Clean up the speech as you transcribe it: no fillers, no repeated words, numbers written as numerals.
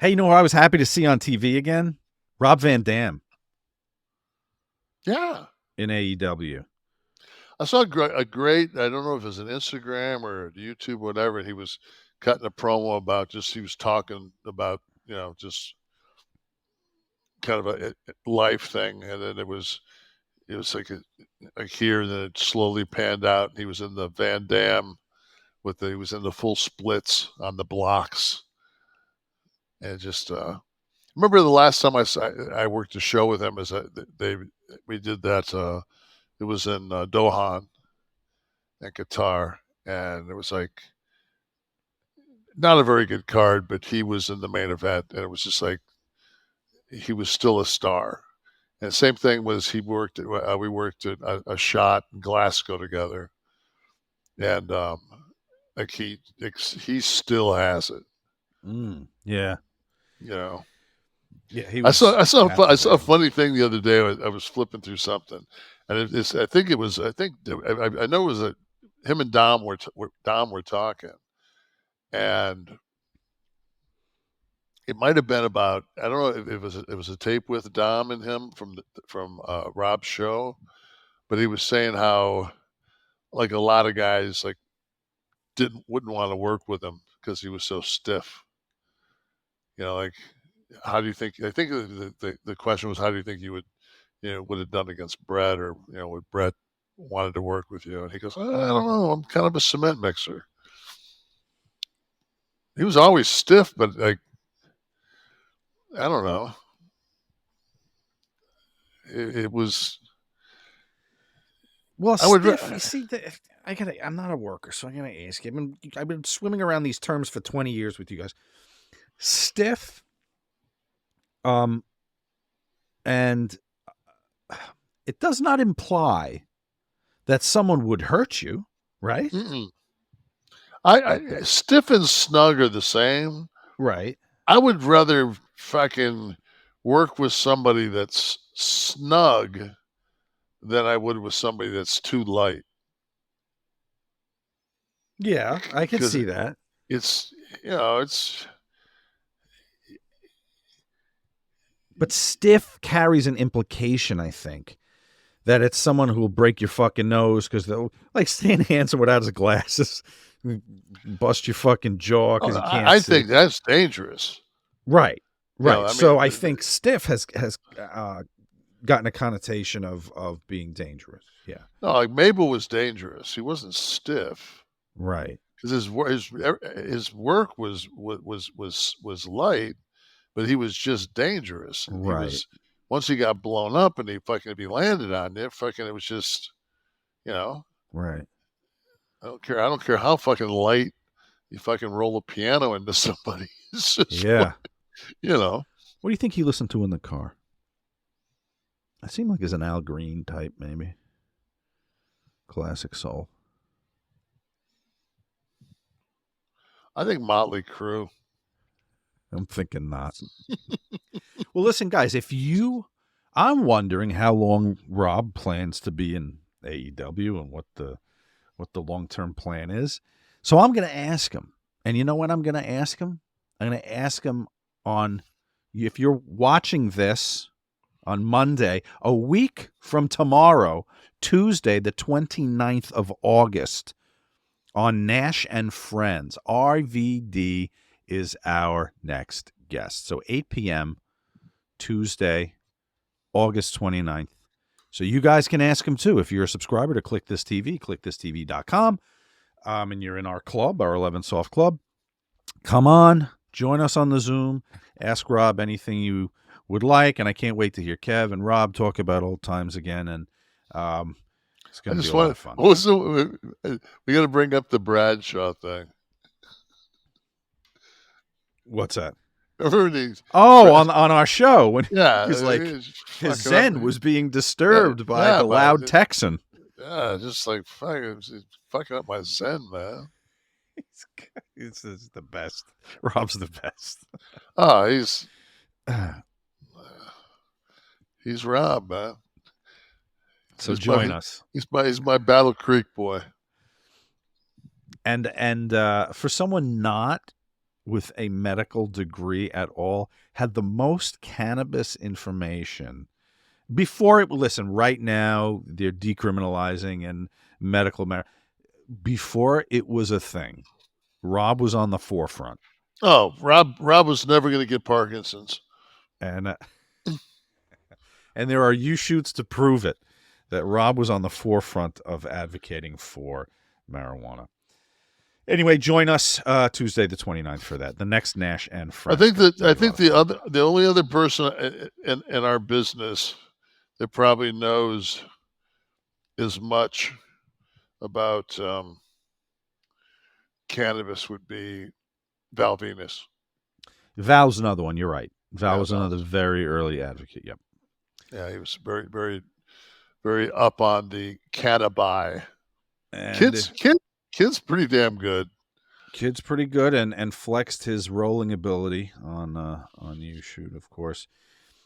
Hey, you know who I was happy to see on TV again? Rob Van Dam Yeah. in AEW. I saw a great, I don't know if it was an Instagram or YouTube, whatever. And he was cutting a promo about he was talking about, just kind of a life thing. And then it was like here, and then it slowly panned out. And he was in the Van Dam he was in the full splits on the blocks. And just, remember the last time I worked a show with him we did that, it was in Doha in Qatar. And it was like, not a very good card, but he was in the main event, and it was just like he was still a star. And same thing was we worked at a shot in Glasgow together, and like he still has it. Yeah. You know, Yeah, he I saw was I saw I saw a captivating. funny thing the other day. I was flipping through something, and I know it was him and Dom were talking, and it might have been about, I don't know if it was a tape with Dom and him from Rob's show, but he was saying how like a lot of guys like wouldn't want to work with him because he was so stiff. Like, how do you think? I think the question was, how do you think you would have done against Brett, or would Brett wanted to work with you? And he goes, I don't know, I'm kind of a cement mixer. He was always stiff, but like, I don't know. It was. Well, I would. stiff. You see, I'm not a worker, so I'm gonna ask you. I've been swimming around these terms for 20 years with you guys. Stiff, um, and it does not imply that someone would hurt you, right? Mm-mm. I stiff and snug are the same. Right. I would rather fucking work with somebody that's snug than I would with somebody that's too light. Yeah, I can Because see that. it's, it's. But stiff carries an implication, I think, that it's someone who will break your fucking nose because they'll like Stan Hansen without his glasses, bust your fucking jaw Oh, because you can't I see. think that's dangerous. Right, right. I mean, So I think stiff has gotten a connotation of being dangerous. Yeah, no, like Mabel was dangerous. He wasn't stiff right, because his work was light, but he was just dangerous. And he right, was, once he got blown up and if he landed on there, fucking, it was just, you know, right. I don't care how fucking light you fucking roll a piano into somebody. It's just, Yeah. you know. What do you think he listened to in the car? I seem like he's an Al Green type, maybe. Classic soul. I think Motley Crue. I'm thinking not. Well, listen, guys, I'm wondering how long Rob plans to be in AEW and what the long term plan is. So I'm going to ask him, and you know what I'm going to ask him? I'm going to ask him on if you're watching this on Monday, a week from tomorrow, Tuesday, the 29th of August, on Nash and Friends. RVD is our next guest. So 8 p.m. Tuesday, August 29th. So you guys can ask him too. If you're a subscriber to Kliq This TV, kliqthistv.com, and you're in our club, our 11 Soft Club, come on, join us on the Zoom. Ask Rob anything you would like. And I can't wait to hear Kev and Rob talk about old times again. And it's I going to be just a lot want of fun. we got to bring up the Bradshaw thing. What's that? Brad, On our show when yeah, he's like he's his fucking up. Zen was being Yeah, disturbed by yeah, the loud Texan. yeah, just like he's fucking up my Zen, man. He's the best. Rob's the best. Oh, he's Rob, man. So join us. He's my Battle Creek boy. And for someone not with a medical degree at all had the most cannabis information before it. Listen, right now they're decriminalizing and medical before it was a thing. Rob was on the forefront. Oh, Rob was never going to get Parkinson's. And and there are U-shoots to prove it, that Rob was on the forefront of advocating for marijuana. Anyway, join us Tuesday the 29th for that. The next Nash and I Friends. think the only other person in our business that probably knows as much about cannabis would be Val Venus. Val's another one. You're right. Val Yeah, was another very early advocate. Yep. Yeah, he was very, very, very up on the cannabis. And Kid's pretty damn good. Kid's pretty good and flexed his rolling ability on U-shoot, of course.